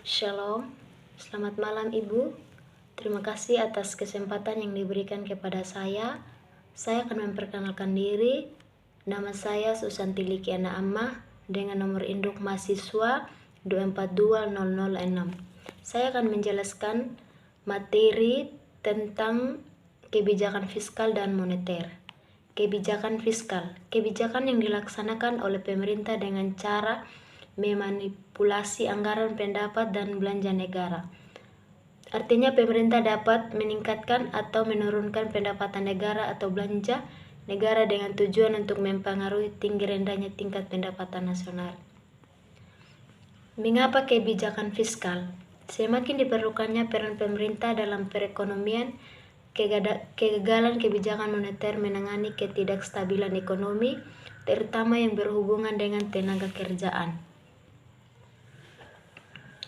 Shalom, selamat malam Ibu. Terima kasih atas kesempatan yang diberikan kepada saya. Saya akan memperkenalkan diri. Nama saya Susanti Likiana Amma dengan nomor induk mahasiswa 2420006. Saya akan menjelaskan materi tentang kebijakan fiskal dan moneter. Kebijakan fiskal, kebijakan yang dilaksanakan oleh pemerintah dengan cara memanipulasi anggaran pendapat dan belanja negara. Artinya pemerintah dapat meningkatkan atau menurunkan pendapatan negara atau belanja negara dengan tujuan untuk mempengaruhi tinggi rendahnya tingkat pendapatan nasional. Mengapa kebijakan fiskal? Semakin diperlukannya peran pemerintah dalam perekonomian, kegagalan kebijakan moneter menangani ketidakstabilan ekonomi, terutama yang berhubungan dengan tenaga kerjaan.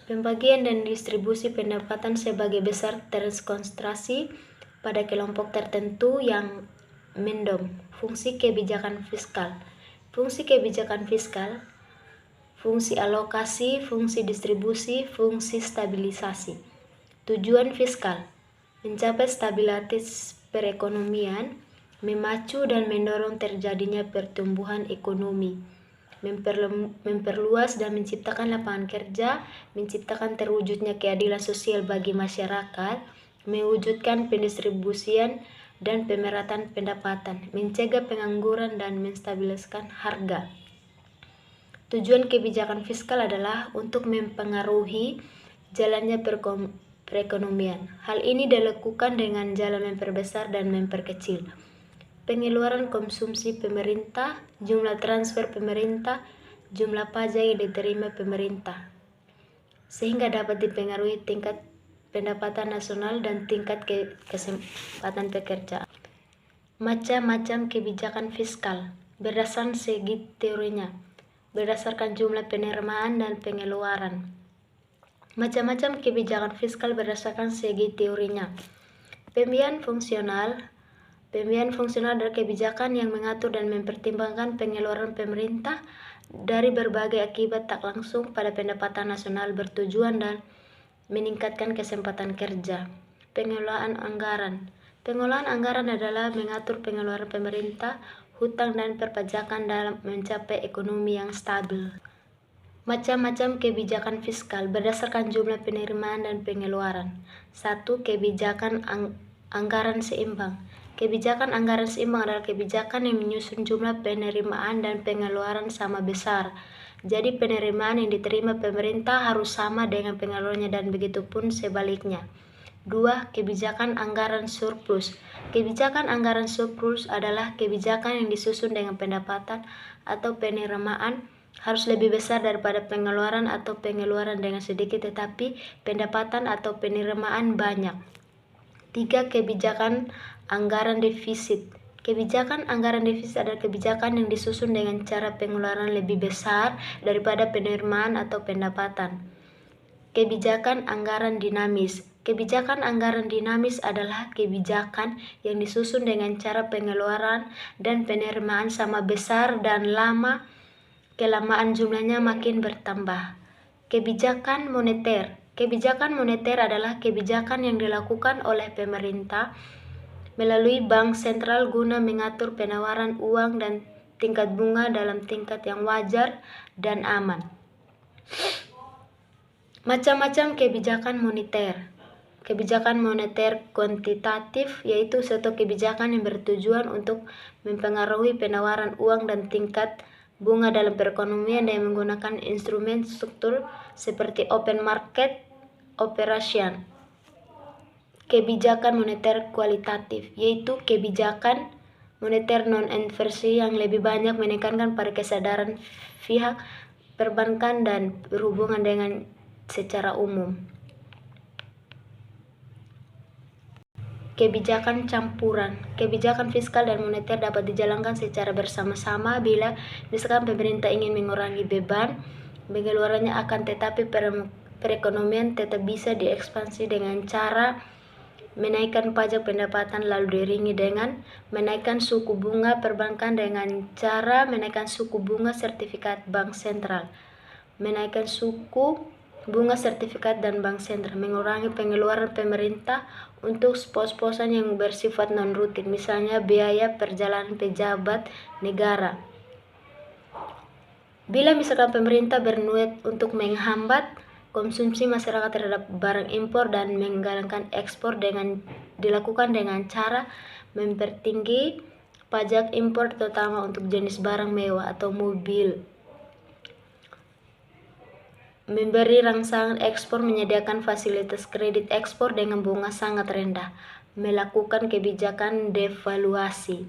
Pembagian dan distribusi pendapatan sebagai besar terkonsentrasi pada kelompok tertentu yang mendom. Fungsi kebijakan fiskal. Fungsi kebijakan fiskal, fungsi alokasi, fungsi distribusi, fungsi stabilisasi. Tujuan fiskal, mencapai stabilitas perekonomian, memacu dan mendorong terjadinya pertumbuhan ekonomi, memperluas dan menciptakan lapangan kerja, menciptakan terwujudnya keadilan sosial bagi masyarakat, mewujudkan pendistribusian dan pemerataan pendapatan, mencegah pengangguran dan menstabilkan harga. Tujuan kebijakan fiskal adalah untuk mempengaruhi jalannya perekonomian. Hal ini dilakukan dengan jalan memperbesar dan memperkecil pengeluaran konsumsi pemerintah, jumlah transfer pemerintah, jumlah pajak yang diterima pemerintah, sehingga dapat dipengaruhi tingkat pendapatan nasional dan tingkat kesempatan pekerjaan. Macam-macam kebijakan fiskal berdasarkan segi teorinya, berdasarkan jumlah penerimaan dan pengeluaran. Macam-macam kebijakan fiskal berdasarkan segi teorinya. Pembiayaan fungsional adalah kebijakan yang mengatur dan mempertimbangkan pengeluaran pemerintah dari berbagai akibat tak langsung pada pendapatan nasional bertujuan dan meningkatkan kesempatan kerja. Pengelolaan anggaran. Pengelolaan anggaran adalah mengatur pengeluaran pemerintah, hutang dan perpajakan dalam mencapai ekonomi yang stabil. Macam-macam kebijakan fiskal berdasarkan jumlah penerimaan dan pengeluaran. 1. Kebijakan anggaran seimbang. Kebijakan anggaran seimbang adalah kebijakan yang menyusun jumlah penerimaan dan pengeluaran sama besar. Jadi penerimaan yang diterima pemerintah harus sama dengan pengeluarannya dan begitu pun sebaliknya. 2. Kebijakan anggaran surplus. Kebijakan anggaran surplus adalah kebijakan yang disusun dengan pendapatan atau penerimaan harus lebih besar daripada pengeluaran atau pengeluaran dengan sedikit tetapi pendapatan atau penerimaan banyak. 3. Kebijakan anggaran defisit. Kebijakan anggaran defisit adalah kebijakan yang disusun dengan cara pengeluaran lebih besar daripada penerimaan atau pendapatan. Kebijakan anggaran dinamis. Kebijakan anggaran dinamis adalah kebijakan yang disusun dengan cara pengeluaran dan penerimaan sama besar dan kelamaan jumlahnya makin bertambah. Kebijakan moneter. Kebijakan moneter adalah kebijakan yang dilakukan oleh pemerintah melalui bank sentral guna mengatur penawaran uang dan tingkat bunga dalam tingkat yang wajar dan aman. Macam-macam kebijakan moneter. Kebijakan moneter kuantitatif yaitu suatu kebijakan yang bertujuan untuk mempengaruhi penawaran uang dan tingkat bunga dalam perekonomian dengan menggunakan instrumen struktur seperti open market operation. Kebijakan moneter kualitatif yaitu kebijakan moneter non-inversi yang lebih banyak menekankan pada kesadaran pihak perbankan dan berhubungan dengan secara umum. Kebijakan campuran. Kebijakan fiskal dan moneter dapat dijalankan secara bersama-sama bila misalkan pemerintah ingin mengurangi beban pengeluarannya akan tetapi perekonomian tetap bisa diekspansi dengan cara menaikkan pajak pendapatan lalu diiringi dengan menaikkan suku bunga perbankan dengan cara menaikkan suku bunga sertifikat bank sentral, menaikkan suku bunga sertifikat dan bank sentral, mengurangi pengeluaran pemerintah untuk pos-posan yang bersifat non-rutin, misalnya biaya perjalanan pejabat negara. Bila misalkan pemerintah berniat untuk menghambat konsumsi masyarakat terhadap barang impor dan menggalakkan ekspor dilakukan dengan cara mempertinggi pajak impor terutama untuk jenis barang mewah atau mobil, memberi rangsangan ekspor, menyediakan fasilitas kredit ekspor dengan bunga sangat rendah, melakukan kebijakan devaluasi.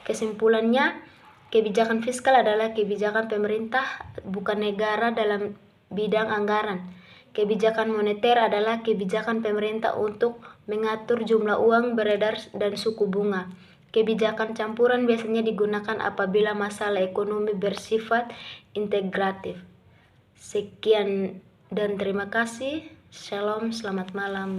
Kesimpulannya, kebijakan fiskal adalah kebijakan pemerintah bukan negara dalam bidang anggaran. Kebijakan moneter adalah kebijakan pemerintah untuk mengatur jumlah uang beredar dan suku bunga. Kebijakan campuran biasanya digunakan apabila masalah ekonomi bersifat integratif. Sekian dan terima kasih. Shalom, selamat malam.